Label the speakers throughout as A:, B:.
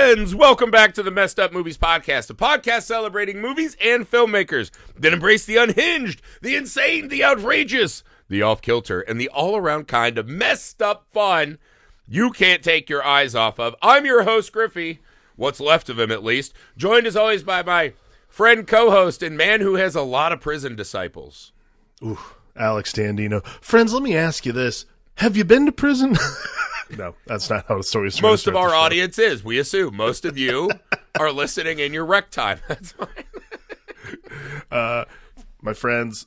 A: friends, welcome back to the Messed Up Movies Podcast, a podcast celebrating movies and filmmakers that embrace the unhinged, the insane, the outrageous, the off-kilter, and the all-around kind of messed up fun you can't take your eyes off of. I'm your host, Griffey, what's left of him at least, joined as always by my friend, co-host, and man who has a lot of prison disciples.
B: Ooh, Alex Dandino. Friends, let me ask you this. Have you been to prison? No, that's not how the story is.
A: Most of our audience is. We assume most of you are listening in your rec time. That's fine.
B: My friends,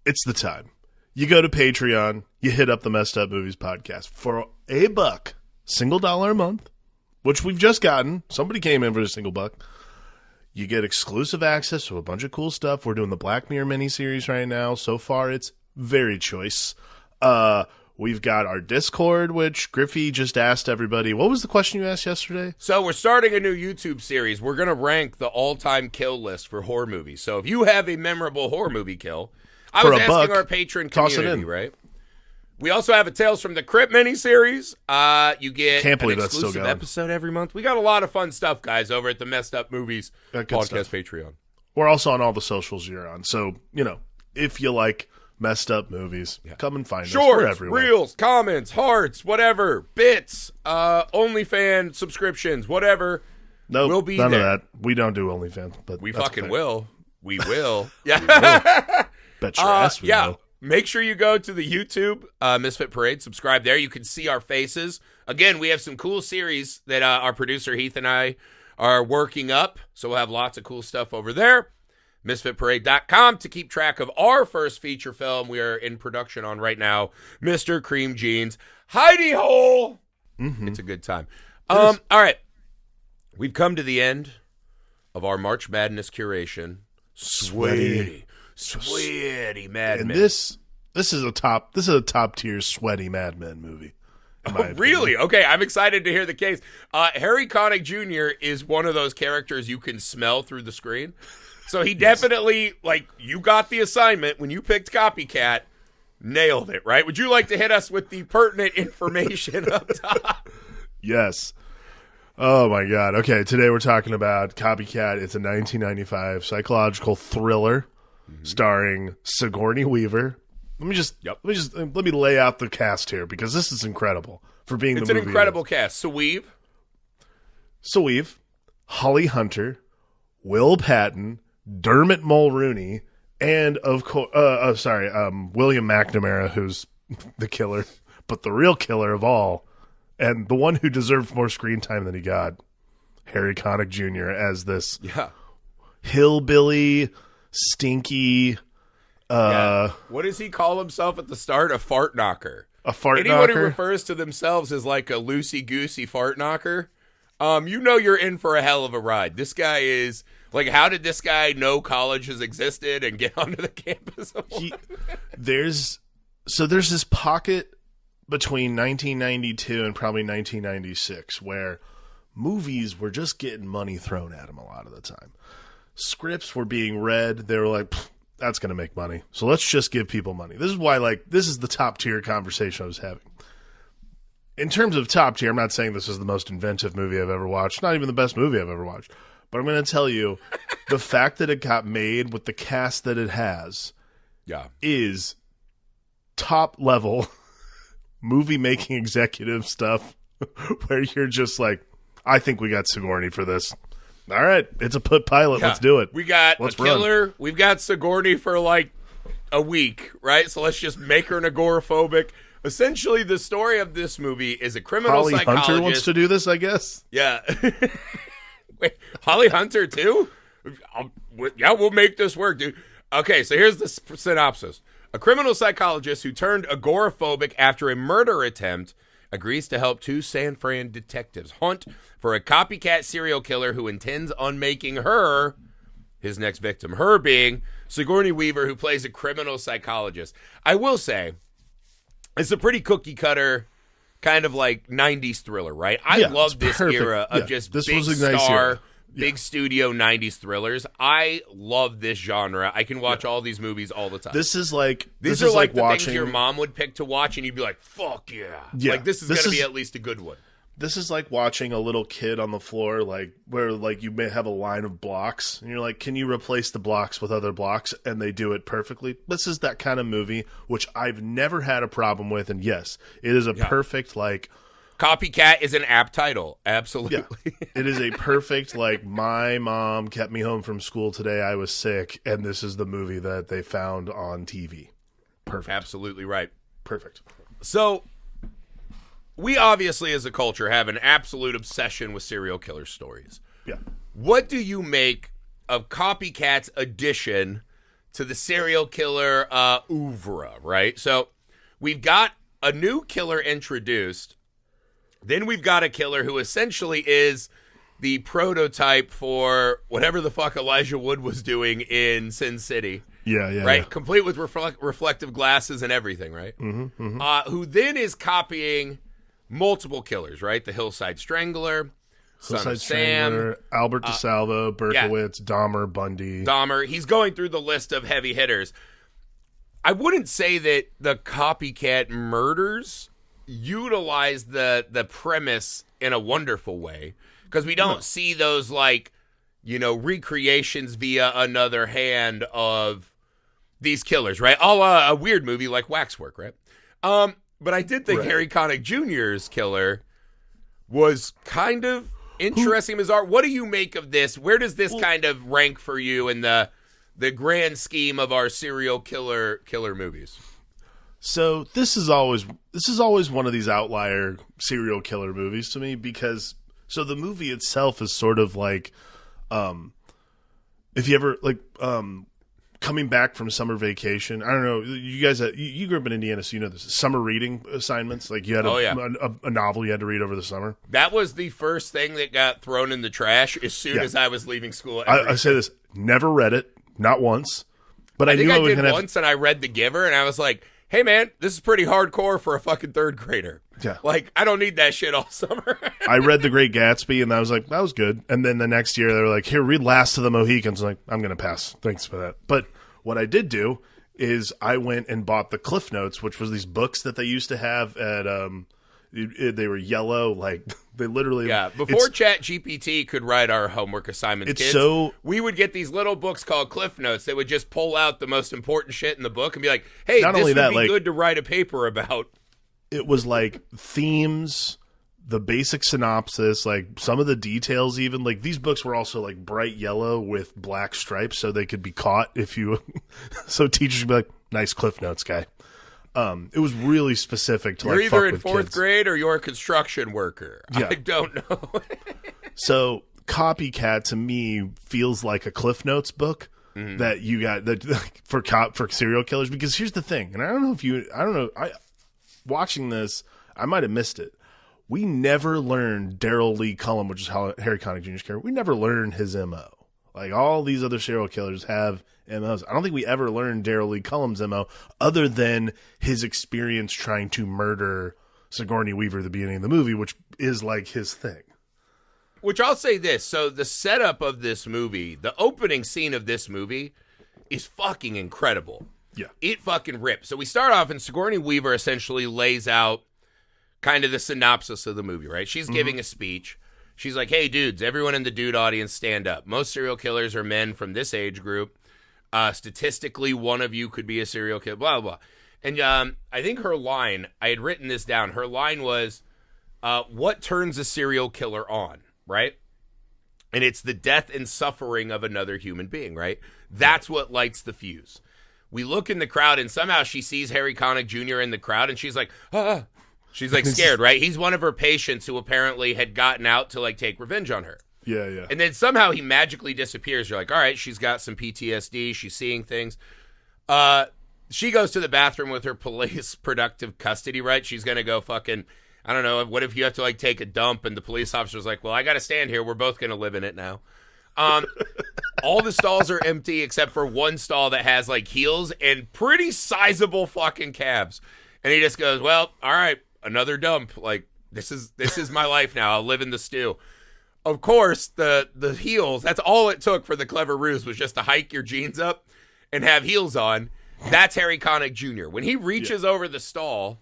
B: it's the time. You go to Patreon, you hit up the Messed Up Movies Podcast for $1, $1 a month, which we've just gotten. Somebody came in for a $1. You get exclusive access to a bunch of cool stuff. We're doing the Black Mirror miniseries right now. So far, it's very choice. We've got our Discord, which Griffey just asked everybody. What was the question you asked yesterday?
A: So we're starting a new YouTube series. We're going to rank the all-time kill list for horror movies. So if you have a memorable horror movie kill, I was asking our patron community, right? We also have a Tales from the Crypt miniseries. You get an exclusive episode every month. We got a lot of fun stuff, guys, over at the Messed Up Movies Podcast Patreon.
B: We're also on all the socials you're on. So, if you like messed up movies, come and find us. We're everywhere.
A: Reels, comments, hearts, whatever, bits, OnlyFans subscriptions, whatever.
B: Nope,
A: we'll be
B: none
A: there.
B: of that. We don't do OnlyFans, but
A: we fucking will. We will. Yeah.
B: We will. Bet your ass we will.
A: Make sure you go to the YouTube Misfit Parade. Subscribe there. You can see our faces. Again, we have some cool series that our producer Heath and I are working up. So we'll have lots of cool stuff over there. MisfitParade.com to keep track of our first feature film we are in production on right now, Mr. Cream Jeans. Hidey Hole! Mm-hmm. It's a good time. All right. We've come to the end of our March Madness curation. Sweaty Mad Men.
B: And this is a top tier sweaty Mad Men movie.
A: Oh, really? Okay, I'm excited to hear the case. Harry Conick Jr. is one of those characters you can smell through the screen. So he definitely, you got the assignment when you picked Copycat, nailed it, right? Would you like to hit us with the pertinent information up top?
B: Yes. Oh, my God. Okay, today we're talking about Copycat. It's a 1995 psychological thriller starring Sigourney Weaver. Let me lay out the cast here because this is incredible for being the movie.
A: It's an incredible cast. Soweave,
B: Holly Hunter, Will Patton, Dermot Mulroney, and of course, William McNamara, who's the killer, but the real killer of all, and the one who deserved more screen time than he got, Harry Conick Jr. as this hillbilly, stinky.
A: What does he call himself at the start? A fart knocker.
B: Anyone
A: who refers to themselves as like a loosey-goosey fart knocker, you're in for a hell of a ride. This guy is... how did this guy know college has existed and get onto the campus?
B: There's this pocket between 1992 and probably 1996 where movies were just getting money thrown at them a lot of the time. Scripts were being read. They were like, that's going to make money. So let's just give people money. This is why, this is the top tier conversation I was having. In terms of top tier, I'm not saying this is the most inventive movie I've ever watched. Not even the best movie I've ever watched. But I'm going to tell you, the fact that it got made with the cast that it has is top-level movie-making executive stuff where you're just like, I think we got Sigourney for this. All right, it's a pilot. Let's do it.
A: We got a killer. Run. We've got Sigourney for a week, right? So let's just make her an agoraphobic. Essentially, the story of this movie is a criminal psychologist.
B: Holly Hunter wants to do this, I guess?
A: Yeah. Wait, Holly Hunter too? We'll make this work, dude. Okay, so here's the synopsis. A criminal psychologist who turned agoraphobic after a murder attempt agrees to help two San Fran detectives hunt for a copycat serial killer who intends on making her his next victim. Her being Sigourney Weaver, who plays a criminal psychologist. I will say, it's a pretty cookie cutter kind of 90s thriller, right? I love this era of just this big star, big studio 90s thrillers. I love this genre. I can watch all these movies all the time.
B: These are like
A: the things your mom would pick to watch, and you'd be like, fuck yeah. This is going to be at least a good one.
B: This is like watching a little kid on the floor, like where like you may have a line of blocks, and you're like, can you replace the blocks with other blocks? And they do it perfectly. This is that kind of movie, which I've never had a problem with. And yes, it is a perfect, like...
A: Copycat is an apt title. Absolutely.
B: Yeah. It is a perfect, like, my mom kept me home from school today. I was sick, and this is the movie that they found on TV. Perfect.
A: Absolutely right.
B: Perfect.
A: So, we obviously as a culture have an absolute obsession with serial killer stories.
B: Yeah.
A: What do you make of Copycat's addition to the serial killer oeuvre, right? So, we've got a new killer introduced. Then we've got a killer who essentially is the prototype for whatever the fuck Elijah Wood was doing in Sin City.
B: Yeah.
A: Right? Complete with reflective glasses and everything, right? Who then is copying multiple killers, right? The Hillside Strangler, Son of Sam,
B: Albert DeSalvo, Berkowitz, Dahmer, Bundy.
A: He's going through the list of heavy hitters. I wouldn't say that the Copycat murders utilize the premise in a wonderful way, because we don't see those, like, you know, recreations via another hand of these killers, right? A weird movie like Waxwork, right? But I did think Harry Conick Jr.'s killer was kind of interesting, bizarre. What do you make of this? Where does this kind of rank for you in the grand scheme of our serial killer movies?
B: So this is always one of these outlier serial killer movies to me, because the movie itself is sort of like, if you ever like coming back from summer vacation. I don't know, you guys you grew up in Indiana, so you know this. Summer reading assignments, like you had a novel you had to read over the summer.
A: That was the first thing that got thrown in the trash as soon as I was leaving school.
B: I say this, never read it, not once, but I think knew I did
A: once, and I read The Giver, and I was like, hey, man, this is pretty hardcore for a fucking third grader.
B: Yeah.
A: Like, I don't need that shit all summer.
B: I read The Great Gatsby, and I was like, that was good. And then the next year, they were like, here, read Last of the Mohicans. I'm like, I'm going to pass. Thanks for that. But what I did do is I went and bought the Cliff Notes, which was these books that they used to have at they were yellow, like they literally
A: before ChatGPT could write our homework assignments, we would get these little books called Cliff Notes that would just pull out the most important shit in the book and be like, hey, this would be good to write a paper about.
B: It was like themes, the basic synopsis, like some of the details, even like these books were also like bright yellow with black stripes so they could be caught if you so teachers would be like, nice Cliff Notes guy. It was really specific to
A: you're
B: like
A: either in
B: fuck with
A: fourth
B: kids.
A: grade or you're a construction worker.
B: Yeah.
A: I don't know.
B: So Copycat to me feels like a Cliff Notes book that you got that for serial killers, because here's the thing, and I don't know, watching this, I might have missed it. We never learned Daryl Lee Cullum, which is Harry Conick Jr.'s character. We never learned his MO. Like all these other serial killers have MOs. I don't think we ever learned Daryl Lee Cullum's MO other than his experience trying to murder Sigourney Weaver at the beginning of the movie, which is like his thing.
A: Which I'll say this. So the setup of this movie, the opening scene of this movie is fucking incredible.
B: Yeah.
A: It fucking rips. So we start off and Sigourney Weaver essentially lays out kind of the synopsis of the movie, right? She's giving a speech. She's like, hey, dudes, everyone in the dude audience, stand up. Most serial killers are men from this age group. Statistically, one of you could be a serial killer, blah, blah, blah. And I think her line, I had written this down. Her line was, what turns a serial killer on, right? And it's the death and suffering of another human being, right? That's what lights the fuse. We look in the crowd, and somehow she sees Harry Conick Jr. in the crowd, and she's like, ah. She's like scared, right? He's one of her patients who apparently had gotten out to like take revenge on her.
B: Yeah, yeah.
A: And then somehow he magically disappears. You're like, all right, she's got some PTSD. She's seeing things. She goes to the bathroom with her police productive custody, right? She's going to go fucking, I don't know, what if you have to like take a dump and the police officer's like, well, I got to stand here. We're both going to live in it now. All the stalls are empty except for one stall that has like heels and pretty sizable fucking calves. And he just goes, well, all right. Another dump. Like, this is my life now. I'll live in the stew. Of course, the heels, that's all it took for the clever ruse was just to hike your jeans up and have heels on. That's Harry Conick Jr. When he reaches over the stall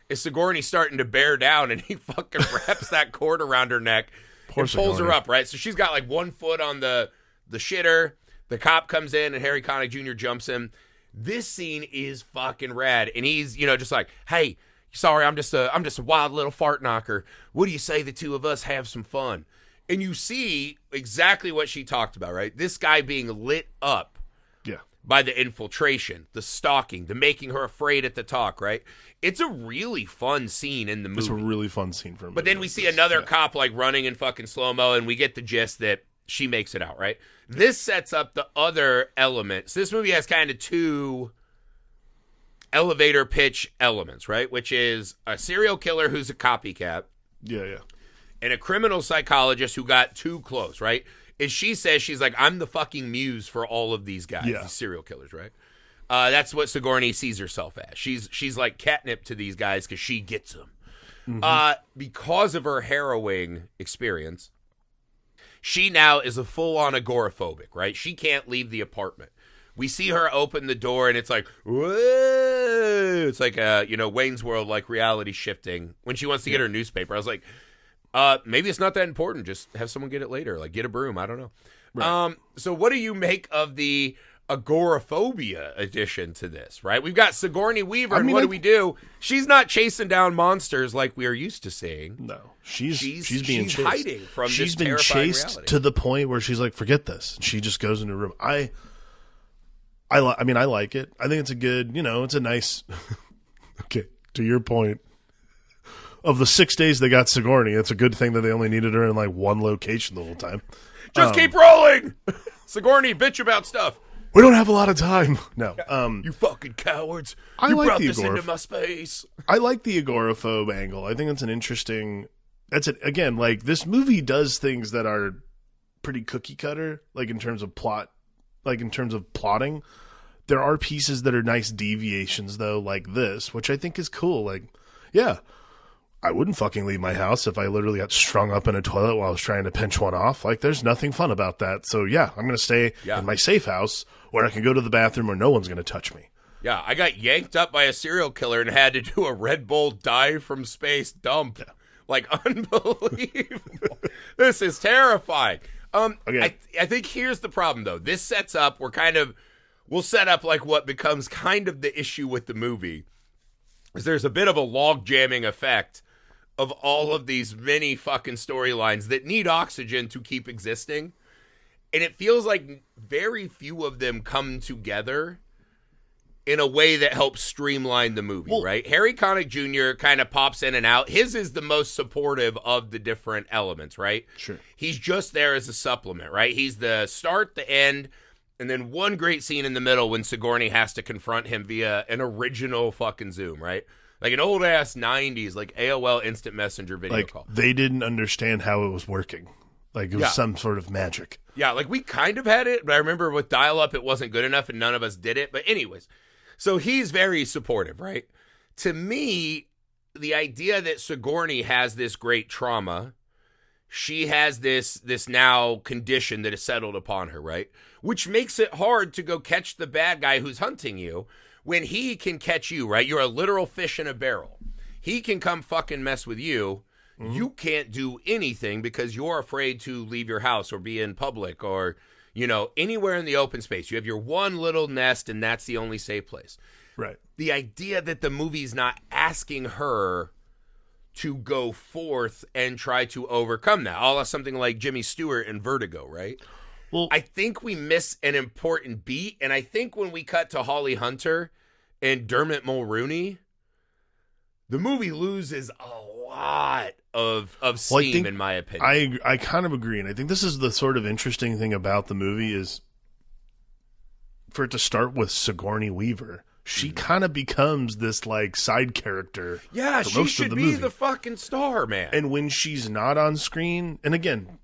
A: is Sigourney starting to bear down, and he fucking wraps that cord around her neck and pulls her up, right? So she's got like one foot on the shitter. The cop comes in, and Harry Conick Jr. jumps him. This scene is fucking rad, and he's, just like, hey, sorry, I'm just a wild little fart knocker. What do you say the two of us have some fun? And you see exactly what she talked about, right? This guy being lit up by the infiltration, the stalking, the making her afraid at the talk, right? It's a really fun scene in the movie.
B: It's a really fun scene for me.
A: But then we see another cop like running in fucking slow-mo, and we get the gist that she makes it out, right? This sets up the other elements. This movie has kind of two elevator pitch elements, right? Which is a serial killer who's a copycat.
B: Yeah.
A: And a criminal psychologist who got too close, right? Is she says, she's like, I'm the fucking muse for all of these guys, these serial killers, right? That's what Sigourney sees herself as. She's like catnip to these guys because she gets them. Mm-hmm. Because of her harrowing experience, she now is a full-on agoraphobic, right? She can't leave the apartment. We see her open the door, and it's like, whoa! It's like Wayne's World, like reality shifting. When she wants to get her newspaper, I was like, maybe it's not that important. Just have someone get it later. Like, get a broom. I don't know. Right. So what do you make of the agoraphobia addition to this, right? We've got Sigourney Weaver, and what do we do? She's not chasing down monsters like we are used to seeing.
B: No. She's being chased.
A: Hiding from
B: she's
A: this
B: been chased
A: reality.
B: To the point where she's like, forget this. She just goes into a room. I like it. I think it's a good, it's a nice, okay, to your point. Of the 6 days they got Sigourney, it's a good thing that they only needed her in like one location the whole time.
A: Just keep rolling! Sigourney, bitch about stuff.
B: We don't have a lot of time. No.
A: You fucking cowards.
B: You
A: brought this into my space.
B: I like the agoraphobe angle. I think it's an interesting... Again, like, this movie does things that are pretty cookie cutter, like in terms of plot, like in terms of plotting. There are pieces that are nice deviations, though, like this, which I think is cool. Like, yeah... I wouldn't fucking leave my house if I literally got strung up in a toilet while I was trying to pinch one off. Like, there's nothing fun about that. So, yeah, I'm going to stay in my safe house where I can go to the bathroom where no one's going to touch me.
A: Yeah, I got yanked up by a serial killer and had to do a Red Bull dive from space dump. Yeah. Like, unbelievable. This is terrifying. Okay. I think here's the problem, though. This sets up, we'll set up, like, what becomes kind of the issue with the movie. Is there's a bit of a log jamming effect of all of these many fucking storylines that need oxygen to keep existing. And it feels like very few of them come together in a way that helps streamline the movie, right? Harry Conick Jr. kind of pops in and out. His is the most supportive of the different elements, right?
B: Sure.
A: He's just there as a supplement, right? He's the start, the end, and then one great scene in the middle when Sigourney has to confront him via an original fucking Zoom, right? Like an old-ass 90s, like AOL Instant Messenger video call.
B: They didn't understand how it was working. Like, it was some sort of magic.
A: Yeah, like, we kind of had it, but I remember with dial-up, it wasn't good enough, and none of us did it. But anyways, so he's very supportive, right? To me, the idea that Sigourney has this great trauma, she has this now condition that is settled upon her, right? Which makes it hard to go catch the bad guy who's hunting you. When he can catch you, right? You're a literal fish in a barrel. He can come fucking mess with you. Mm-hmm. You can't do anything because you're afraid to leave your house or be in public or, anywhere in the open space. You have your one little nest and that's the only safe place.
B: Right.
A: The idea that the movie's not asking her to go forth and try to overcome that. All something like Jimmy Stewart in Vertigo, right? Well, I think we miss an important beat, and I think when we cut to Holly Hunter and Dermot Mulroney, the movie loses a lot of steam, in my opinion.
B: I kind of agree, and I think this is the sort of interesting thing about the movie is for it to start with Sigourney Weaver. She kind of becomes this, like, side character.
A: Yeah,
B: for
A: she
B: most
A: should
B: of the
A: be
B: movie.
A: the fucking star, man.
B: And when she's not on screen, and again...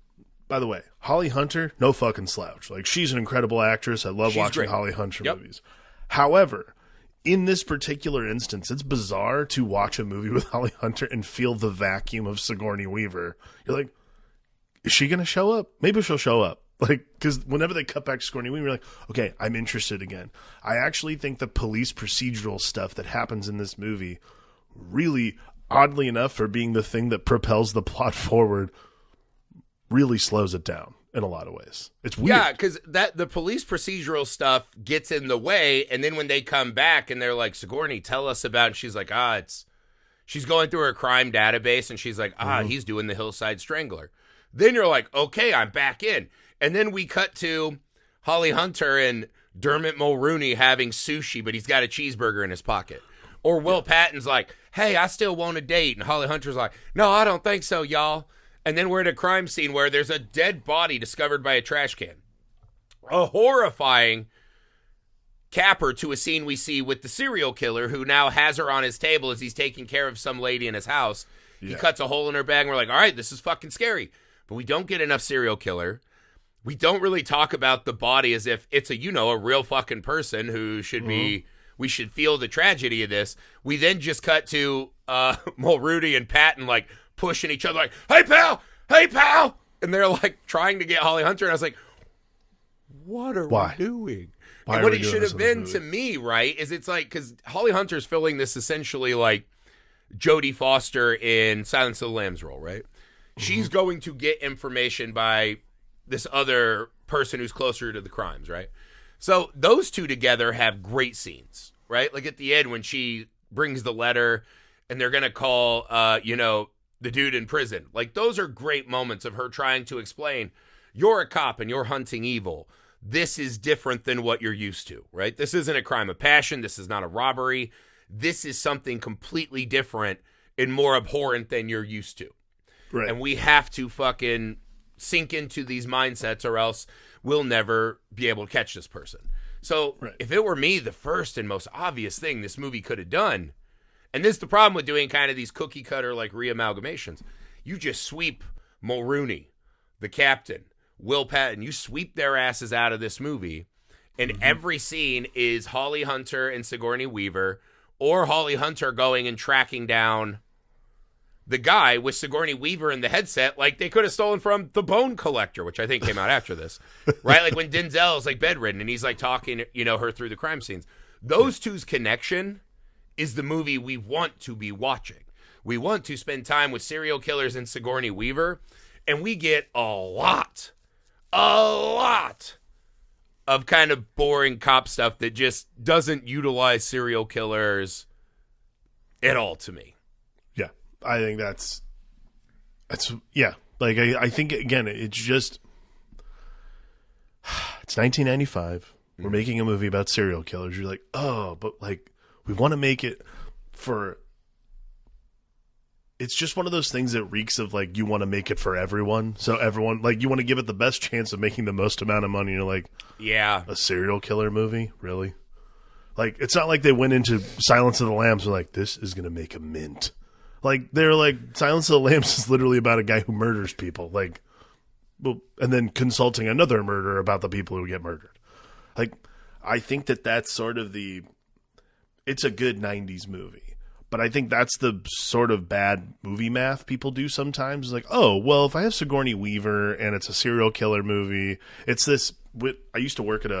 B: By the way, Holly Hunter, no fucking slouch. Like, she's an incredible actress. I love watching Holly Hunter movies. However, in this particular instance, it's bizarre to watch a movie with Holly Hunter and feel the vacuum of Sigourney Weaver. You're like, is she going to show up? Maybe she'll show up. Like, because whenever they cut back to Sigourney Weaver, you're like, okay, I'm interested again. I actually think the police procedural stuff that happens in this movie really, oddly enough, for being the thing that propels the plot forward, really slows it down in a lot of ways. It's weird.
A: Yeah, because the police procedural stuff gets in the way, and then when they come back and they're like, Sigourney, tell us about, and she's like, she's going through her crime database, and she's like, he's doing the Hillside Strangler. Then you're like, okay, I'm back in. And then we cut to Holly Hunter and Dermot Mulroney having sushi, but he's got a cheeseburger in his pocket. Or Will Patton's like, hey, I still want a date. And Holly Hunter's like, no, I don't think so, y'all. And then we're at a crime scene where there's a dead body discovered by a trash can. A horrifying capper to a scene we see with the serial killer who now has her on his table as he's taking care of some lady in his house. Yeah. He cuts a hole in her bag, and we're like, all right, this is fucking scary. But we don't get enough serial killer. We don't really talk about the body as if it's a real fucking person who should be, we should feel the tragedy of this. We then just cut to Mulroney and Patton like pushing each other like, hey pal. And they're like trying to get Holly Hunter. And I was like, what are we doing? And what it should have been to me, right, is it's like, because Holly Hunter's filling this essentially like Jodie Foster in Silence of the Lambs role, right? She's going to get information by this other person who's closer to the crimes, right? So those two together have great scenes, right? Like at the end when she brings the letter and they're going to call, the dude in prison. Like those are great moments of her trying to explain, you're a cop and you're hunting evil. This is different than what you're used to, right? This isn't a crime of passion. This is not a robbery. This is something completely different and more abhorrent than you're used to. Right. And we have to fucking sink into these mindsets or else we'll never be able to catch this person. So if it were me, the first and most obvious thing this movie could have done, and this is the problem with doing kind of these cookie cutter like re-amalgamations, you just sweep Mulroney, the captain, Will Patton, you sweep their asses out of this movie, and every scene is Holly Hunter and Sigourney Weaver, or Holly Hunter going and tracking down the guy with Sigourney Weaver in the headset, like they could have stolen from The Bone Collector, which I think came out after this, right? Like when Denzel is like bedridden and he's like talking, her through the crime scenes. Those two's connection is the movie we want to be watching. We want to spend time with serial killers and Sigourney Weaver, and we get a lot of kind of boring cop stuff that just doesn't utilize serial killers at all to me.
B: Yeah, I think that's yeah. Like I think again, it's just it's 1995. We're making a movie about serial killers. You're like, oh, but like we want to make it for. It's just one of those things that reeks of like you want to make it for everyone. So everyone like you want to give it the best chance of making the most amount of money. You're like, yeah, a serial killer movie, really? Like it's not like they went into Silence of the Lambs and like this is gonna make a mint. Like they're like Silence of the Lambs is literally about a guy who murders people, like, well, and then consulting another murderer about the people who get murdered. Like I think that's sort of it's a good 90s movie. But I think that's the sort of bad movie math people do sometimes. Like, oh, well, if I have Sigourney Weaver and it's a serial killer movie, it's this. I used to work at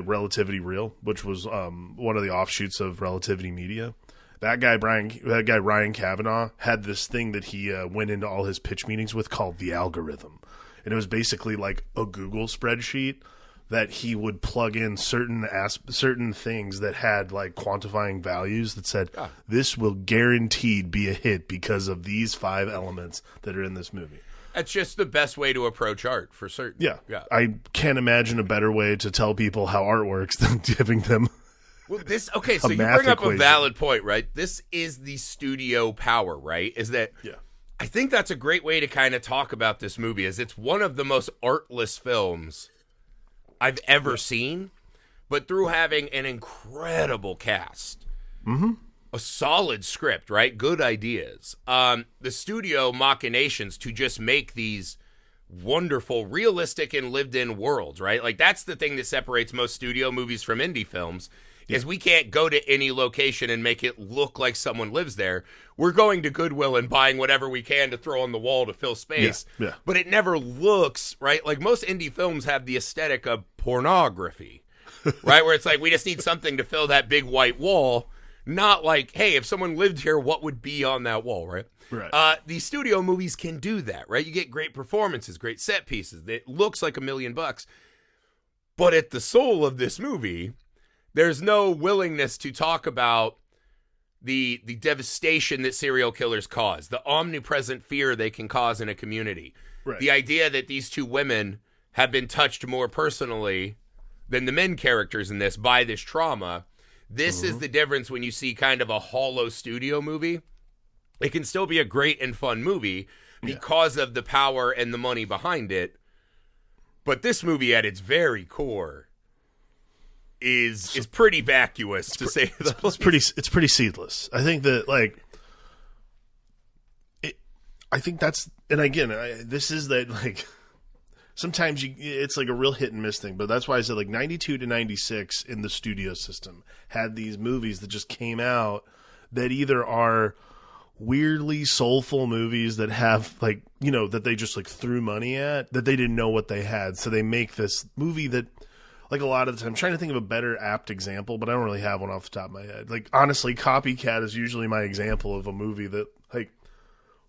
B: Relativity Real, which was one of the offshoots of Relativity Media. That guy Ryan Kavanaugh had this thing that he went into all his pitch meetings with called the algorithm, and it was basically like a Google spreadsheet that he would plug in certain things that had like quantifying values that said this will guaranteed be a hit because of these 5 elements that are in this movie.
A: That's just the best way to approach art for certain.
B: Yeah. I can't imagine a better way to tell people how art works than giving them
A: so you bring up a valid point, right? This is the studio power, right? Is that I think that's a great way to kind of talk about this movie is it's one of the most artless films I've ever seen, but through having an incredible cast, a solid script, right? Good ideas. The studio machinations to just make these wonderful, realistic, and lived-in worlds, right? Like that's the thing that separates most studio movies from indie films is we can't go to any location and make it look like someone lives there. We're going to Goodwill and buying whatever we can to throw on the wall to fill space. Yeah. But it never looks, right? Like most indie films have the aesthetic of pornography, right? Where it's like, we just need something to fill that big white wall. Not like, hey, if someone lived here, what would be on that wall, right?
B: Right.
A: These studio movies can do that, right? You get great performances, great set pieces. It looks like $1 million. But at the soul of this movie, there's no willingness to talk about the devastation that serial killers cause, the omnipresent fear they can cause in a community.
B: Right.
A: The idea that these two women have been touched more personally than the men characters in this by this trauma. This is the difference when you see kind of a hollow studio movie. It can still be a great and fun movie because of the power and the money behind it. But this movie at its very core is pretty vacuous, to say the least.
B: It's pretty seedless. I think that, like, I think that's, and again, this is that, like, sometimes it's like a real hit and miss thing, but that's why I said, like, 92 to 96 in the studio system had these movies that just came out that either are weirdly soulful movies that have, like, you know, that they just, like, threw money at, that they didn't know what they had, so they make this movie that, like, a lot of the time, I'm trying to think of a better apt example, but I don't really have one off the top of my head. Like, honestly, Copycat is usually my example of a movie that, like,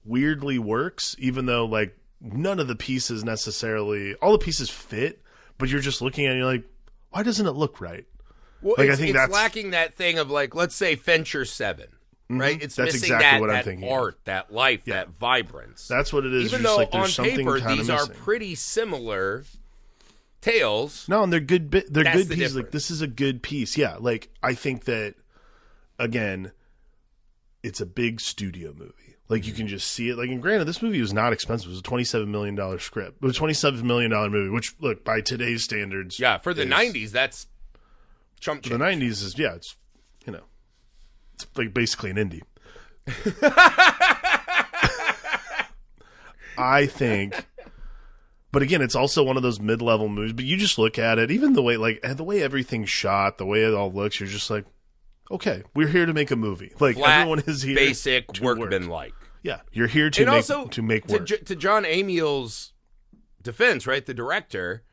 B: weirdly works, even though, like, none of the pieces necessarily, all the pieces fit, but you're just looking at it and you're like, why doesn't it look right?
A: Well,
B: like,
A: I
B: think
A: it's
B: that's
A: lacking that thing of, like, let's say Fincher 7, right? It's
B: That's
A: missing
B: exactly
A: that,
B: what I'm
A: that
B: thinking
A: art, that life, that vibrance.
B: That's what it is.
A: Even
B: You're just
A: though
B: like, there's
A: on
B: something
A: paper
B: kinda
A: these
B: missing.
A: are pretty similar tales.
B: No, and they're good. They're
A: That's
B: good
A: the
B: pieces. Like,
A: difference.
B: this is a good piece. Yeah, like, I think that, again, it's a big studio movie. Like, you can just see it. Like, and granted, this movie was not expensive. It was a $27 million script. It was a $27 million movie, which, look, by today's standards,
A: Yeah, for the
B: is-
A: 90s, that's chump
B: the
A: change.
B: 90s is, yeah, it's, you know, it's like basically an indie. I think, but again, it's also one of those mid-level movies. But you just look at it, even the way, like, the way everything's shot, the way it all looks, you're just like, okay, we're here to make a movie. Like,
A: Flat,
B: everyone is here,
A: basic,
B: to work.
A: workmanlike.
B: Yeah, you're here to
A: And
B: make
A: also,
B: to make work.
A: to Jon Amiel's defense, right, the director,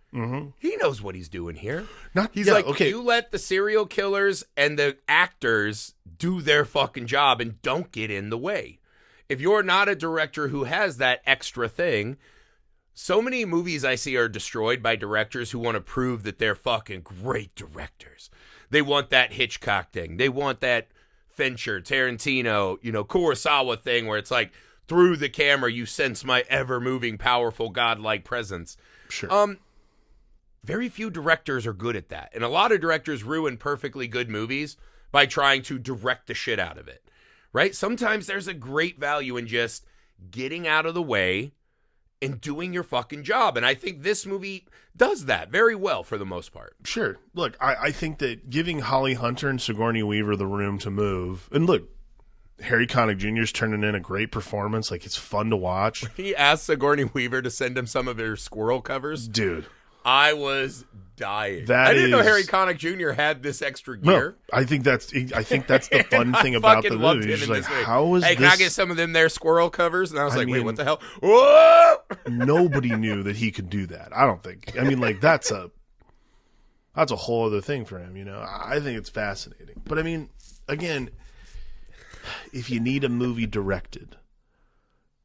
A: he knows what he's doing here. He's like,
B: okay,
A: you let the serial killers and the actors do their fucking job and don't get in the way. If you're not a director who has that extra thing, so many movies I see are destroyed by directors who want to prove that they're fucking great directors. They want that Hitchcock thing. They want that Fincher, Tarantino, you know, Kurosawa thing where it's like, through the camera, you sense my ever-moving, powerful, godlike presence.
B: sure.
A: Very few directors are good at that. And a lot of directors ruin perfectly good movies by trying to direct the shit out of it, right? Sometimes there's a great value in just getting out of the way and doing your fucking job. And I think this movie does that very well for the most part.
B: Sure. Look, I think that giving Holly Hunter and Sigourney Weaver the room to move, and look, Harry Conick Jr. is turning in a great performance. Like, it's fun to watch.
A: He asked Sigourney Weaver to send him some of her squirrel covers.
B: Dude.
A: I was dying.
B: That
A: I didn't know
B: is-
A: Harry Connick Jr. had this extra gear.
B: No, I think that's the fun thing about the
A: fucking loved
B: movie.
A: him
B: It's
A: in
B: like,
A: this movie.
B: how is
A: Hey,
B: this?
A: can I get some of them there squirrel covers? And I was like, wait,
B: mean-
A: what the hell? Whoa!
B: Nobody knew that he could do that. I don't think. I mean, like, that's a whole other thing for him, you know. I think it's fascinating. But I mean, again, if you need a movie directed,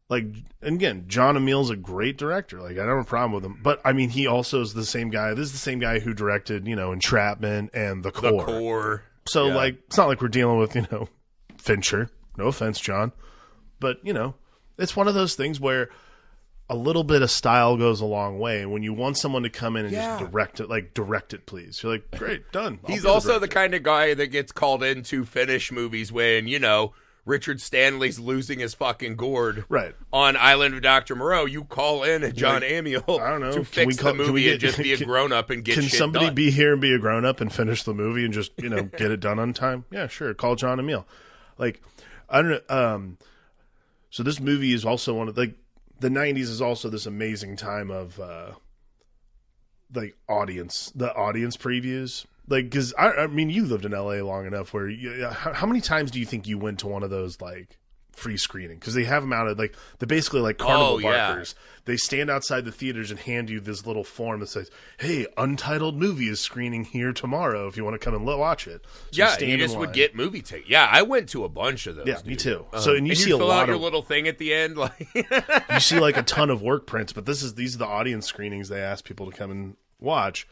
B: like, and again, Jon Amiel's a great director. Like, I don't have a problem with him. But I mean, he also is the same guy. This is the same guy who directed, you know, Entrapment and The Core.
A: The core.
B: So,
A: Yeah.
B: like, it's not like we're dealing with, you know, Fincher. No offense, John. But, you know, it's one of those things where a little bit of style goes a long way. And when you want someone to come in and
A: Yeah.
B: just direct it, please. You're like, great, done. I'll
A: He's
B: be
A: also the
B: director.
A: kind of guy that gets called in to finish movies when, you know, Richard Stanley's losing his fucking gourd
B: Right.
A: on Island of Dr. Moreau. You call in a Jon Amiel
B: I don't know.
A: to
B: Can we
A: fix
B: call-
A: the
B: can we
A: movie
B: get-
A: and just be a
B: can-
A: grown-up and get
B: Can
A: shit
B: somebody
A: done.
B: be here and be a grown up and finish the movie and just, you know, get it done on time? Yeah, sure. Call Jon Amiel. Like, I don't know. So this movie is also one of, like, the 90s is also this amazing time of, like, the audience previews. Like, because, I mean, you lived in LA long enough where, how many times do you think you went to one of those, like, free screening because they have them out at like they're basically like carnival
A: yeah.
B: barkers. They stand outside the theaters and hand you this little form that says, "Hey, untitled movie is screening here tomorrow. If you want to come and watch it." So
A: yeah, you just would get movie tickets. Yeah, I went to a bunch of those.
B: Yeah,
A: dude.
B: me too. So and you see
A: fill
B: a lot
A: out your
B: of
A: little thing at the end, like
B: you see like a ton of work prints, but these are the audience screenings they ask people to come and watch.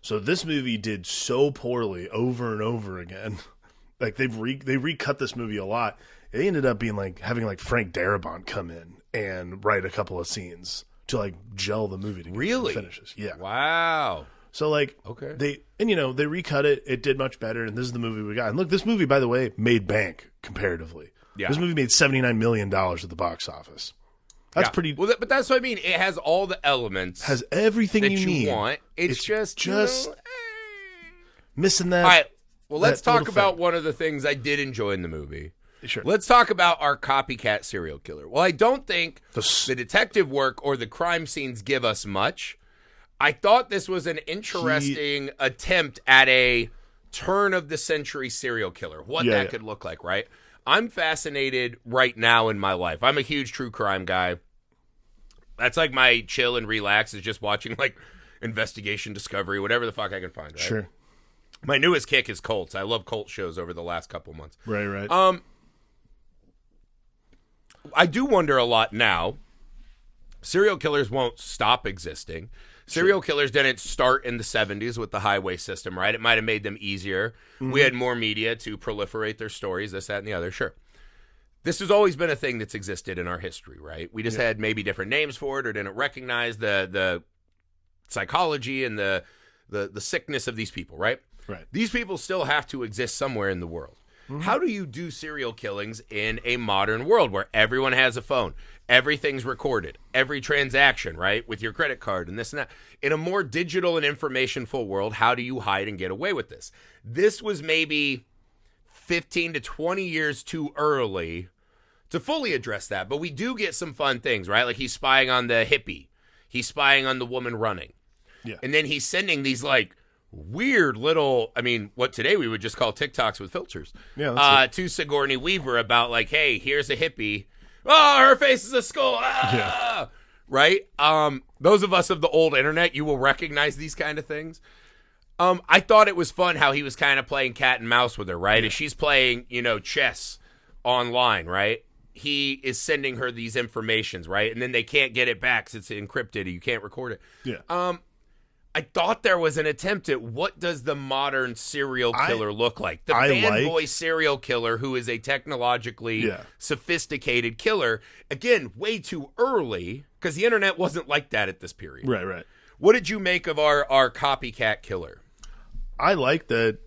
B: So this movie did so poorly over and over again. Like they recut this movie a lot. They ended up being like having like Frank Darabont come in and write a couple of scenes to like gel the movie together.
A: Really?
B: Finishes. Yeah.
A: Wow.
B: So like
A: okay.
B: They recut it. It did much better, and this is the movie we got. And look, this movie, by the way, made bank comparatively.
A: Yeah.
B: This movie made $79 million at the box office. That's pretty.
A: Well, but that's what I mean. It has all the elements.
B: Has everything
A: that
B: you need.
A: Want. It's just
B: missing that.
A: All right. Well, let's talk about
B: thing.
A: one of the things I did enjoy in the movie.
B: Sure.
A: Let's talk about our copycat serial killer. Well, I don't think the detective work or the crime scenes give us much. I thought this was an interesting attempt at a turn-of-the-century serial killer, what that could look like, right? I'm fascinated right now in my life. I'm a huge true crime guy. That's like my chill and relax is just watching like Investigation Discovery, whatever the fuck I can find, right?
B: Sure.
A: My newest kick is Colts. I love cult shows over the last couple months.
B: Right.
A: I do wonder a lot now. Serial killers won't stop existing. Serial killers didn't start in the 70s with the highway system, right? It might have made them easier. Mm-hmm. We had more media to proliferate their stories, this, that, and the other. Sure. This has always been a thing that's existed in our history, right? We just had maybe different names for it or didn't recognize the psychology and the sickness of these people, right?
B: Right.
A: These people still have to exist somewhere in the world. Mm-hmm. How do you do serial killings in a modern world where everyone has a phone? Everything's recorded. Every transaction, right? With your credit card and this and that. In a more digital and information-full world, how do you hide and get away with this? This was maybe 15 to 20 years too early to fully address that. But we do get some fun things, right? Like he's spying on the hippie. He's spying on the woman running.
B: Yeah.
A: And then he's sending these like weird little, I mean, what today we would just call TikToks with filters.
B: Yeah,
A: to Sigourney Weaver about like, hey, here's a hippie. Oh, her face is a skull. Ah! Yeah. Right? Those of us of the old internet, you will recognize these kind of things. I thought it was fun how he was kind of playing cat and mouse with her, right? As she's playing, chess online, right? He is sending her these informations, right? And then they can't get it back because it's encrypted. You can't record it.
B: Yeah.
A: I thought there was an attempt at what does the modern serial killer look like? The fanboy serial killer who is a technologically sophisticated killer. Again, way too early because the internet wasn't like that at this period.
B: Right.
A: What did you make of our copycat killer?
B: I like that.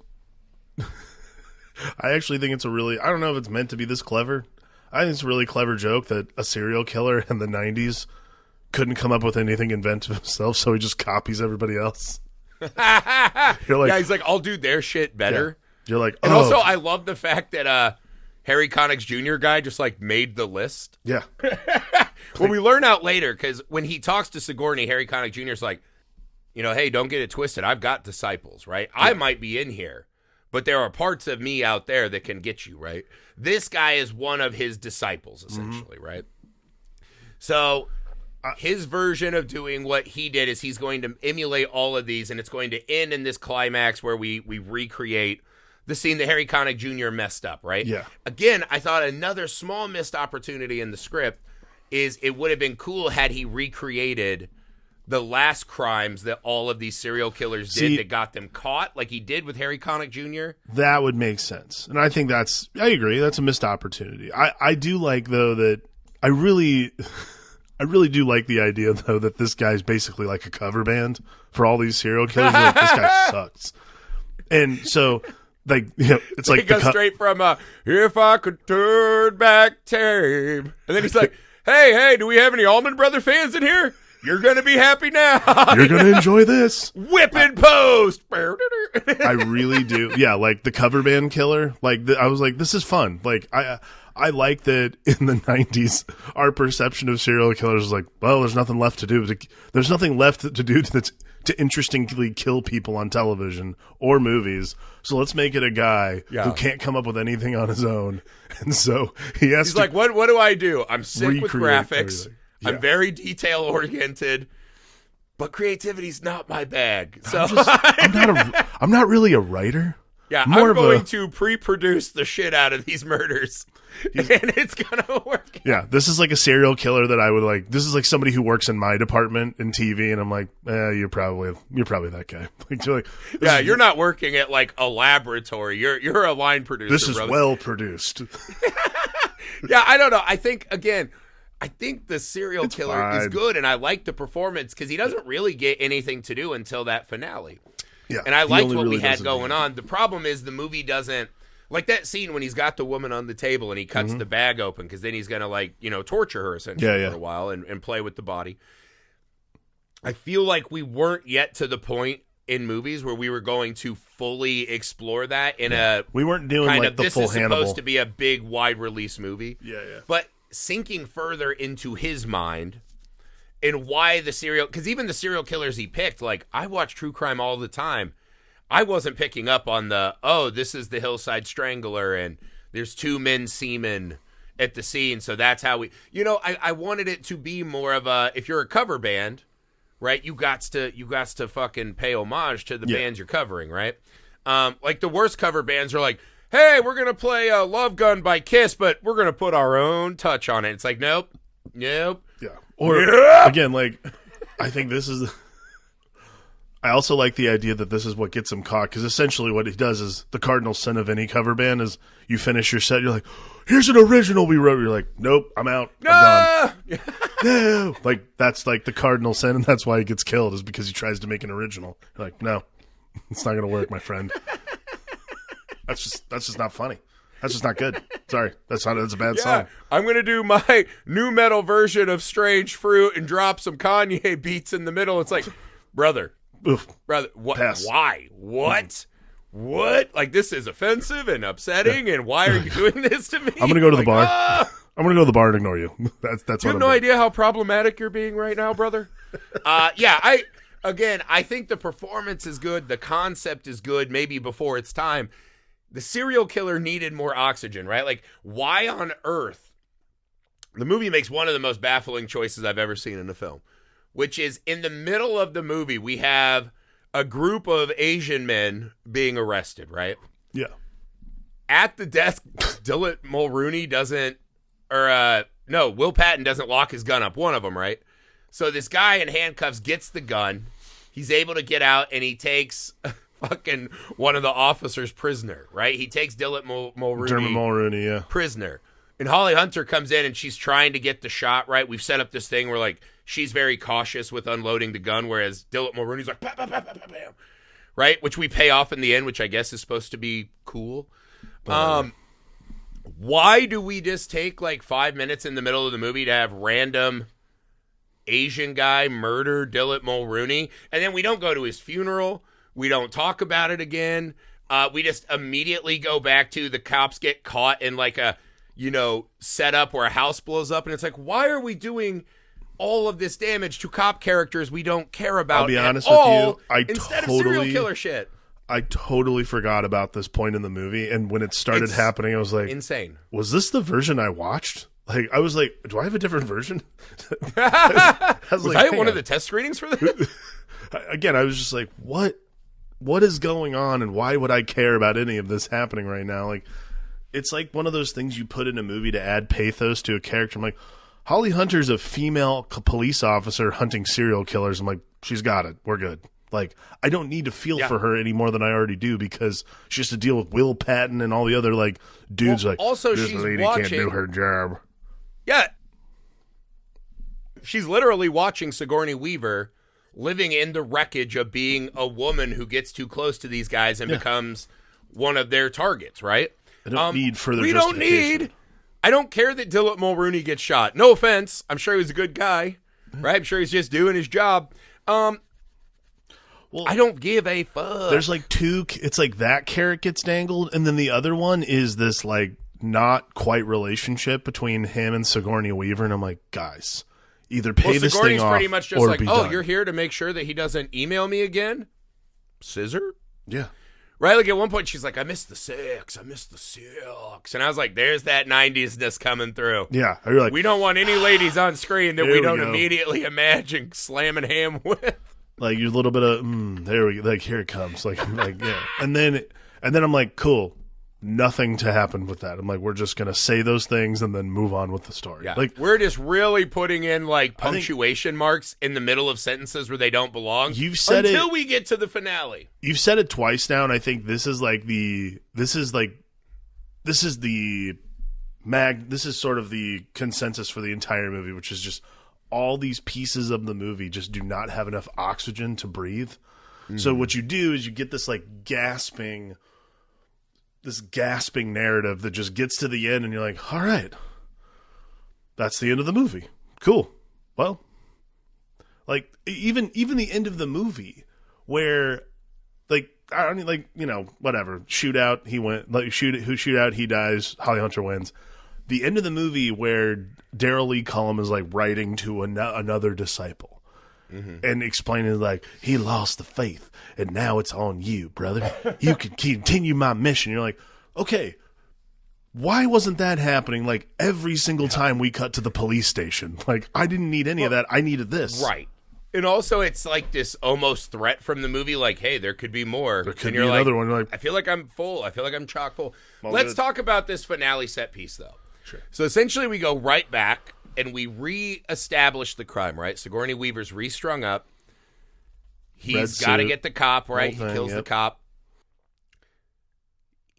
B: I actually think it's I don't know if it's meant to be this clever. I think it's a really clever joke that a serial killer in the 90s couldn't come up with anything inventive himself, so he just copies everybody else.
A: You're like, he's like, I'll do their shit better.
B: Yeah. You're like,
A: and also, I love the fact that Harry Conick Jr. guy just like made the list.
B: Yeah.
A: When we learn out later, because when he talks to Sigourney, Harry Conick Jr. is like, hey, don't get it twisted. I've got disciples, right? Yeah. I might be in here, but there are parts of me out there that can get you, right? This guy is one of his disciples, essentially, right? So his version of doing what he did is he's going to emulate all of these, and it's going to end in this climax where we recreate the scene that Harry Conick Jr. messed up, right?
B: Yeah.
A: Again, I thought another small missed opportunity in the script is it would have been cool had he recreated the last crimes that all of these serial killers did that got them caught, like he did with Harry Conick Jr.
B: That would make sense. And I think I agree, that's a missed opportunity. I do like, though, that I really do like the idea, though, that this guy's basically like a cover band for all these serial killers. Like, this guy sucks. And so, like, it's like...
A: He goes straight from, if I could turn back time. And then he's like, hey, do we have any Allman Brother fans in here? You're going to be happy now.
B: You're going to enjoy this.
A: Whip and post.
B: I really do. Yeah, like the cover band killer. Like, I was like, this is fun. Like, I like that in the 90s, our perception of serial killers was like, well, there's nothing left to do. There's nothing left to do that's to interestingly kill people on television or movies. So let's make it a guy who can't come up with anything on his own. And so he's
A: like, what do I do? I'm sick with graphics.
B: Yeah.
A: I'm very detail oriented, but creativity's not my bag. So
B: I'm not really a writer.
A: Yeah, I'm going to pre-produce the shit out of these murders, and it's gonna work.
B: Yeah, this is like a serial killer that I would like. This is like somebody who works in my department in TV, and I'm like, you're probably that guy.
A: You're not working at like a laboratory. You're a line producer.
B: This is well produced.
A: Yeah, I don't know. I think the serial killer is good, and I like the performance because he doesn't really get anything to do until that finale.
B: Yeah,
A: and I liked what we had going on. The problem is the movie doesn't like that scene when he's got the woman on the table and he cuts the bag open because then he's gonna torture her essentially for a while and play with the body. I feel like we weren't yet to the point in movies where we were going to fully explore that in a
B: we weren't doing kind of the
A: this
B: full
A: is
B: Hannibal.
A: Supposed to be a big wide release movie.
B: Yeah.
A: But sinking further into his mind. And why because even the serial killers he picked, like, I watch true crime all the time. I wasn't picking up on this is the Hillside Strangler, and there's two men seamen at the scene, so that's how we... I wanted it to be more of a... If you're a cover band, right, you got to fucking pay homage to the bands you're covering, right? Like, the worst cover bands are like, hey, we're going to play Love Gun by Kiss, but we're going to put our own touch on it. It's like, nope.
B: Yeah. Or, again, like, I think this is... I also like the idea that this is what gets him caught, because essentially what he does is the cardinal sin of any cover band is you finish your set, you're like, here's an original we wrote. You're like, nope, I'm out. I'm done. No. Like, that's like the cardinal sin, and that's why he gets killed, is because he tries to make an original. You're like, no, it's not going to work, my friend. That's just not funny. That's just not good. Sorry. That's a bad song.
A: I'm going to do my new metal version of Strange Fruit and drop some Kanye beats in the middle. It's like, brother, what?
B: Pass.
A: Why? What? What? Like, this is offensive and upsetting, and why are you doing this to me?
B: I'm going to go to the bar. I'm going to go to the bar and ignore you. That's
A: you have no idea how problematic you're being right now, brother. I think the performance is good. The concept is good, maybe before its time. The serial killer needed more oxygen, right? Like, why on earth? The movie makes one of the most baffling choices I've ever seen in a film, which is in the middle of the movie, we have a group of Asian men being arrested, right?
B: Yeah.
A: At the desk, Dermot Mulroney Will Patton doesn't lock his gun up. One of them, right? So this guy in handcuffs gets the gun. He's able to get out, and he takes... fucking one of the officers prisoner, right? He takes Dermot Mulroney prisoner. And Holly Hunter comes in and she's trying to get the shot right. We've set up this thing where like she's very cautious with unloading the gun, whereas Dermot Mulroney's like bam, bam, bam, bam, bam, right? Which we pay off in the end, which I guess is supposed to be cool. Why do we just take like 5 minutes in the middle of the movie to have random Asian guy murder Dermot Mulroney, and then we don't go to his funeral? We don't talk about it again. We just immediately go back to the cops get caught in like a, setup where a house blows up. And it's like, why are we doing all of this damage to cop characters we don't care about?
B: I'll be honest with you.
A: Instead of serial killer shit.
B: I totally forgot about this point in the movie. And when it started happening, I was like,
A: insane. Was
B: this the version I watched? Like, I was like, do I have a different version?
A: I was like, one of the test screenings for this?
B: Again, I was just like, what is going on, and why would I care about any of this happening right now? Like, it's like one of those things you put in a movie to add pathos to a character. I'm like, Holly Hunter's a female police officer hunting serial killers. I'm like, she's got it. We're good. Like, I don't need to feel for her any more than I already do, because she has to deal with Will Patton and all the other like dudes. Well, like,
A: also,
B: this lady can't do her job.
A: Yeah, she's literally watching Sigourney Weaver living in the wreckage of being a woman who gets too close to these guys and becomes one of their targets, right?
B: I don't need further justification.
A: I don't care that Dermot Mulroney gets shot. No offense. I'm sure he was a good guy, right? I'm sure he's just doing his job. Well, I don't give a fuck.
B: There's like it's like that carrot gets dangled, and then the other one is this like not quite relationship between him and Sigourney Weaver, and I'm like, guys, Either pay this
A: Sigourney's
B: thing off
A: pretty much just
B: or
A: like,
B: be
A: oh,
B: done.
A: you're here to make sure that he doesn't email me again? Scissor?
B: Yeah.
A: Right? Like at one point she's like, I miss the sex. And I was like, there's that 90s-ness coming through.
B: Yeah. You're like,
A: We don't want any ladies on screen that we don't
B: go.
A: immediately imagine slamming ham with.
B: like you're a little bit of, there we go. Like, here it comes. Like, yeah. And then I'm like, cool. Nothing to happen with that. I'm like, we're just going to say those things and then move on with the story.
A: Yeah.
B: Like,
A: we're just really putting in like punctuation marks in the middle of sentences where they don't belong.
B: You've said
A: until we get to the finale.
B: You've said it twice now, and I think this is sort of the consensus for the entire movie, which is just all these pieces of the movie just do not have enough oxygen to breathe. Mm-hmm. So what you do is you get this like gasping narrative that just gets to the end and you're like, all right, that's the end of the movie. Cool. Well, like even the end of the movie where like, I don't like, whatever, shootout, he went, like shootout, he dies, Holly Hunter wins. The end of the movie where Daryl Lee Cullum is like writing to another disciple and explaining like, he lost the faith and now it's on you, brother. You can continue my mission. You're like, okay, why wasn't that happening like every single time we cut to the police station? Like, I didn't need any of that. I needed this.
A: Right. And also it's like this almost threat from the movie, like, hey, there could be more.
B: There could be another one. You're like,
A: I feel like I'm full. I feel like I'm chock full.
B: Well,
A: Let's talk about this finale set piece, though.
B: Sure.
A: So essentially we go right back and we re-establish the crime, right? Sigourney Weaver's re-strung up. He's got to get the cop, right? He kills the cop.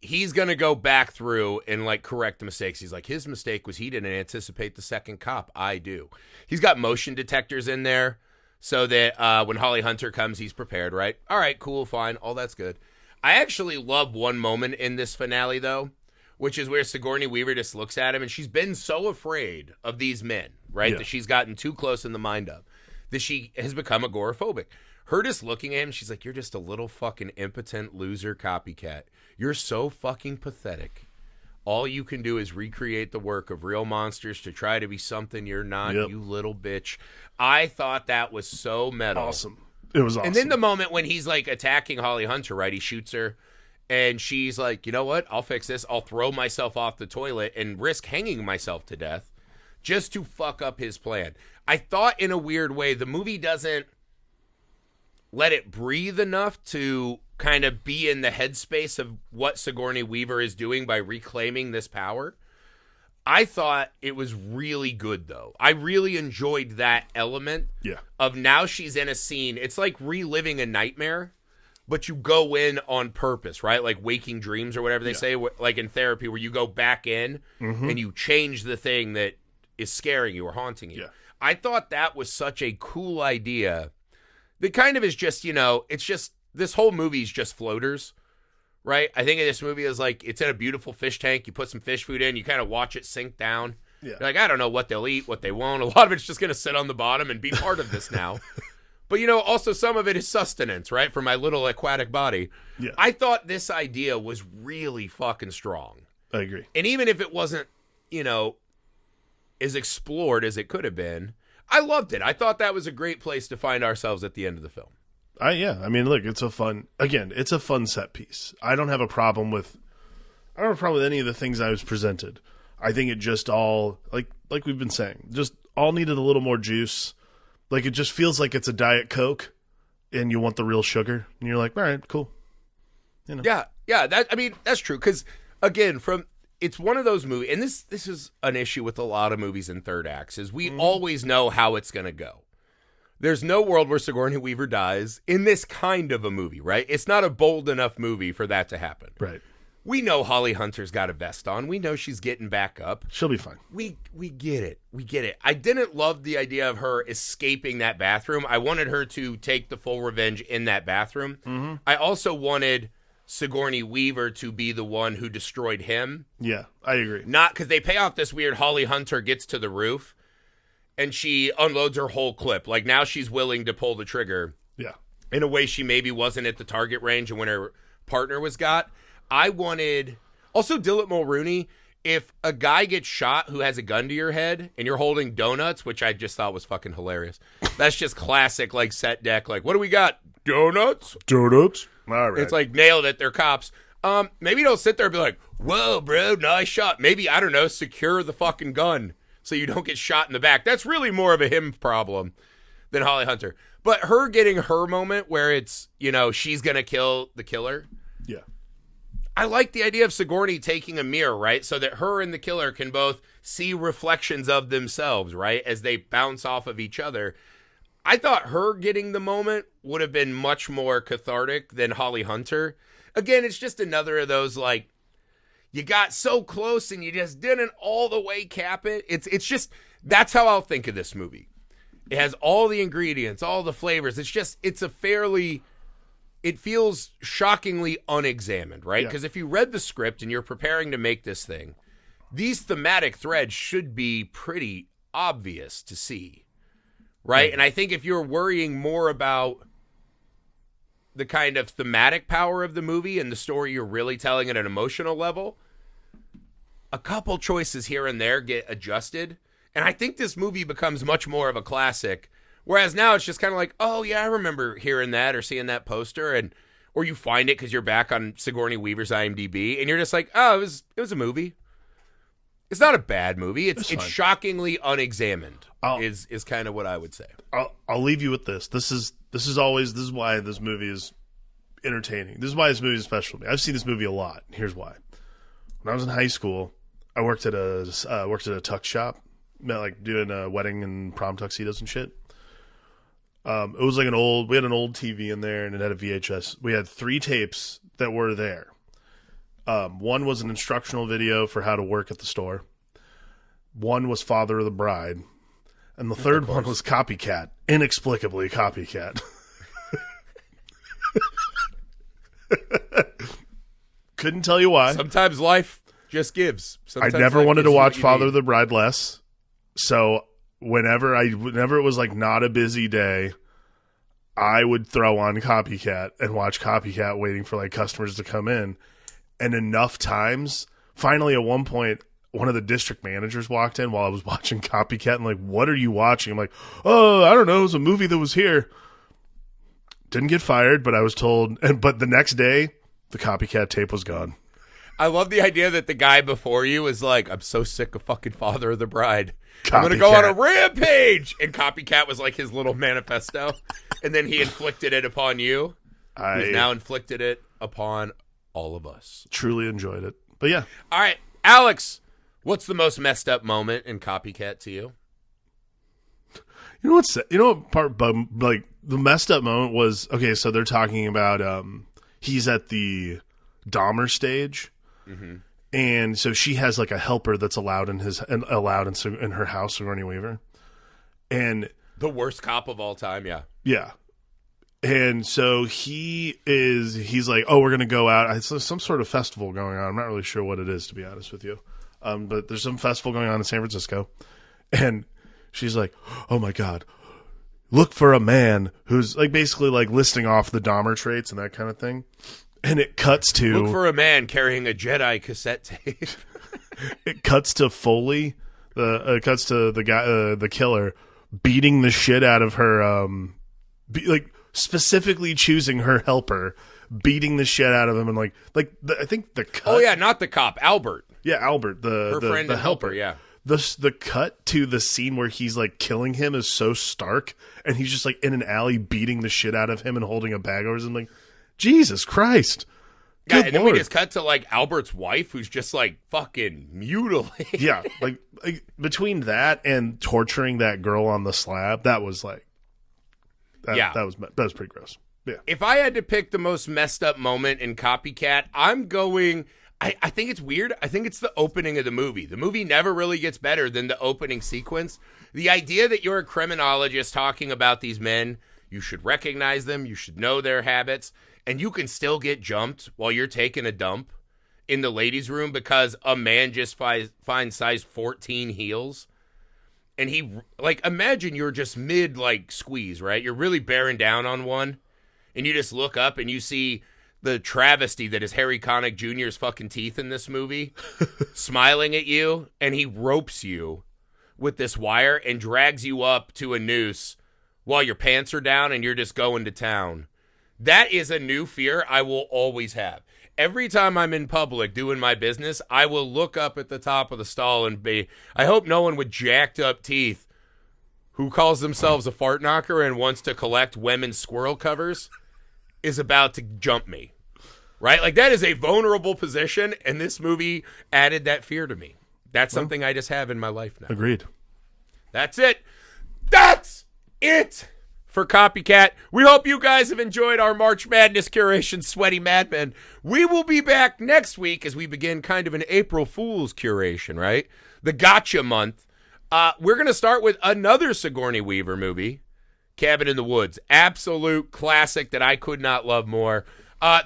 A: He's going to go back through and, like, correct the mistakes. He's like, his mistake was he didn't anticipate the second cop. I do. He's got motion detectors in there so that when Holly Hunter comes, he's prepared, right? All right, cool, fine. All that's good. I actually love one moment in this finale, though, which is where Sigourney Weaver just looks at him, and she's been so afraid of these men, right, that she's gotten too close in the mind of, that she has become agoraphobic. Her just looking at him, she's like, you're just a little fucking impotent loser copycat. You're so fucking pathetic. All you can do is recreate the work of real monsters to try to be something you're not, you little bitch. I thought that was so meta.
B: Awesome. It was awesome.
A: And then the moment when he's, like, attacking Holly Hunter, right, he shoots her, and she's like, you know what? I'll fix this. I'll throw myself off the toilet and risk hanging myself to death just to fuck up his plan. I thought in a weird way the movie doesn't let it breathe enough to kind of be in the headspace of what Sigourney Weaver is doing by reclaiming this power. I thought it was really good, though. I really enjoyed that element of now she's in a scene. It's like reliving a nightmare, but you go in on purpose, right? Like waking dreams or whatever they say, like in therapy, where you go back in and you change the thing that is scaring you or haunting you. Yeah. I thought that was such a cool idea that kind of is just, it's just, this whole movie's just floaters, right? I think of this movie as like, it's in a beautiful fish tank. You put some fish food in, you kind of watch it sink down. Yeah. You're like, I don't know what they'll eat, what they won't. A lot of it's just going to sit on the bottom and be part of this now. But, also some of it is sustenance, right? For my little aquatic body. Yeah. I thought this idea was really fucking strong.
B: I agree.
A: And even if it wasn't, as explored as it could have been, I loved it. I thought that was a great place to find ourselves at the end of the film.
B: I mean, look, it's a fun set piece. I don't have a problem with any of the things I was presented. I think it just all, like we've been saying, just all needed a little more juice. Like, it just feels like it's a Diet Coke and you want the real sugar. And you're like, all right, cool.
A: Yeah, that's true. Because, again, it's one of those movies, and this is an issue with a lot of movies in third acts, is we always know how it's going to go. There's no world where Sigourney Weaver dies in this kind of a movie, right? It's not a bold enough movie for that to happen.
B: Right.
A: We know Holly Hunter's got a vest on. We know she's getting back up.
B: She'll be fine.
A: We get it. We get it. I didn't love the idea of her escaping that bathroom. I wanted her to take the full revenge in that bathroom. Mm-hmm. I also wanted Sigourney Weaver to be the one who destroyed him.
B: Yeah, I agree.
A: Not because they pay off this weird Holly Hunter gets to the roof and she unloads her whole clip. Like, now she's willing to pull the trigger.
B: Yeah.
A: In a way she maybe wasn't at the target range and when her partner was got. I wanted... Also, Dermot Mulroney if a guy gets shot who has a gun to your head and you're holding donuts, which I just thought was fucking hilarious. That's just classic, like, set deck. Like, what do we got? Donuts?
B: Donuts? All right.
A: It's like, nailed it. They're cops. Maybe don't sit there and be like, whoa, bro, nice shot. Maybe, I don't know, secure the fucking gun so you don't get shot in the back. That's really more of a him problem than Holly Hunter. But her getting her moment where it's, you know, she's going to kill the killer.
B: Yeah.
A: I like the idea of Sigourney taking a mirror, right? So that her and the killer can both see reflections of themselves, right? As they bounce off of each other. I thought her getting the moment would have been much more cathartic than Holly Hunter. Again, it's just another of those, like, you got so close and you just didn't all the way cap it. It's just, that's how I'll think of this movie. It has all the ingredients, all the flavors. It feels shockingly unexamined, right? Because if you read the script and you're preparing to make this thing, these thematic threads should be pretty obvious to see, right? And I think if you're worrying more about the kind of thematic power of the movie and the story you're really telling at an emotional level, a couple choices here and there get adjusted. And I think this movie becomes much more of a classic. Whereas now it's just kind of like, oh, yeah, I remember hearing that or seeing that poster. Or you find it because you're back on Sigourney Weaver's IMDb. And you're just like, oh, it was a movie. It's not a bad movie. It's shockingly unexamined is kind of what I would say.
B: I'll leave you with this. This is why this movie is entertaining. This is why this movie is special to me. I've seen this movie a lot. Here's why. When I was in high school, I worked at a tux shop, like doing wedding and prom tuxedos and shit. It was like we had an old TV in there and it had a VHS. We had 3 tapes that were there. One was an instructional video for how to work at the store. One was Father of the Bride. And the third one was Copycat. Inexplicably Copycat. Couldn't tell you why.
A: Sometimes life just gives.
B: I never wanted to watch Father of the Bride less. So whenever it was like not a busy day, I would throw on Copycat and watch Copycat waiting for like customers to come in. And enough times, finally at one point, one of the district managers walked in while I was watching Copycat and like, what are you watching? I'm like, oh, I don't know. It was a movie that was here. Didn't get fired, but I was told. But the next day, the Copycat tape was gone.
A: I love the idea that the guy before you is like, I'm so sick of fucking Father of the Bride.
B: Copycat.
A: I'm going to go on a rampage. And Copycat was like his little manifesto. And then he inflicted it upon you. He's now inflicted it upon all of us.
B: Truly enjoyed it. But yeah.
A: All right. Alex, what's the most messed up moment in Copycat to you?
B: You know what part, like, the messed up moment was, okay, so they're talking about, he's at the Dahmer stage. Mm-hmm. And so she has like a helper that's allowed in her house, Sigourney Weaver. And
A: the worst cop of all time. Yeah.
B: Yeah. And so he's like, oh, we're going to go out. It's some sort of festival going on. I'm not really sure what it is, to be honest with you. But there's some festival going on in San Francisco. And she's like, oh my God, look for a man who's like basically like listing off the Dahmer traits and that kind of thing. And it cuts to...
A: Look for a man carrying a Jedi cassette tape.
B: It cuts to Foley. It cuts to the guy, the killer, beating the shit out of her, specifically choosing her helper, beating the shit out of him, and I think the cut.
A: Oh yeah, not the cop, Albert.
B: Yeah, Albert, her friend and helper.
A: Yeah.
B: The cut to the scene where he's like killing him is so stark, and he's just like in an alley beating the shit out of him and holding a bag over him. Like, Jesus Christ.
A: Yeah, and then we just cut to like Albert's wife, who's just like fucking mutilated.
B: Yeah, like between that and torturing that girl on the slab, that was like, that was pretty gross. Yeah.
A: If I had to pick the most messed up moment in Copycat, I'm going. I think it's weird. I think it's the opening of the movie. The movie never really gets better than the opening sequence. The idea that you're a criminologist talking about these men, you should recognize them, you should know their habits, and you can still get jumped while you're taking a dump in the ladies' room because a man just finds size 14 heels. And he, like, imagine you're just mid, like, squeeze, right? You're really bearing down on one, and you just look up and you see the travesty that is Harry Conick Jr.'s fucking teeth in this movie, smiling at you, and he ropes you with this wire and drags you up to a noose while your pants are down and you're just going to town. That is a new fear I will always have. Every time I'm in public doing my business, I will look up at the top of the stall and I hope no one with jacked up teeth who calls themselves a fart knocker and wants to collect women's squirrel covers is about to jump me. Right? Like, that is a vulnerable position, and this movie added that fear to me. That's something I just have in my life now.
B: Agreed.
A: That's it. That's it for Copycat. We hope you guys have enjoyed our March Madness curation, Sweaty Madmen. We will be back next week as we begin kind of an April Fool's curation, right? The Gotcha month. We're going to start with another Sigourney Weaver movie, Cabin in the Woods. Absolute classic that I could not love more.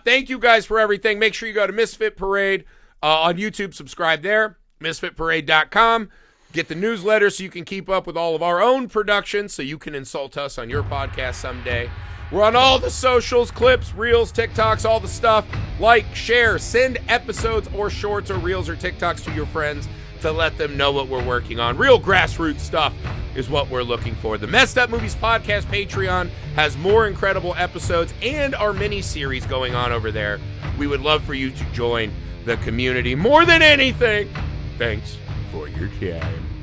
A: Thank you guys for everything. Make sure you go to Misfit Parade on YouTube. Subscribe there. MisfitParade.com. Get the newsletter so you can keep up with all of our own productions so you can insult us on your podcast someday. We're on all the socials, clips, reels, TikToks, all the stuff. Like, share, send episodes or shorts or reels or TikToks to your friends to let them know what we're working on. Real grassroots stuff is what we're looking for. The Messed Up Movies Podcast Patreon has more incredible episodes and our mini-series going on over there. We would love for you to join the community. More than anything, thanks for your time.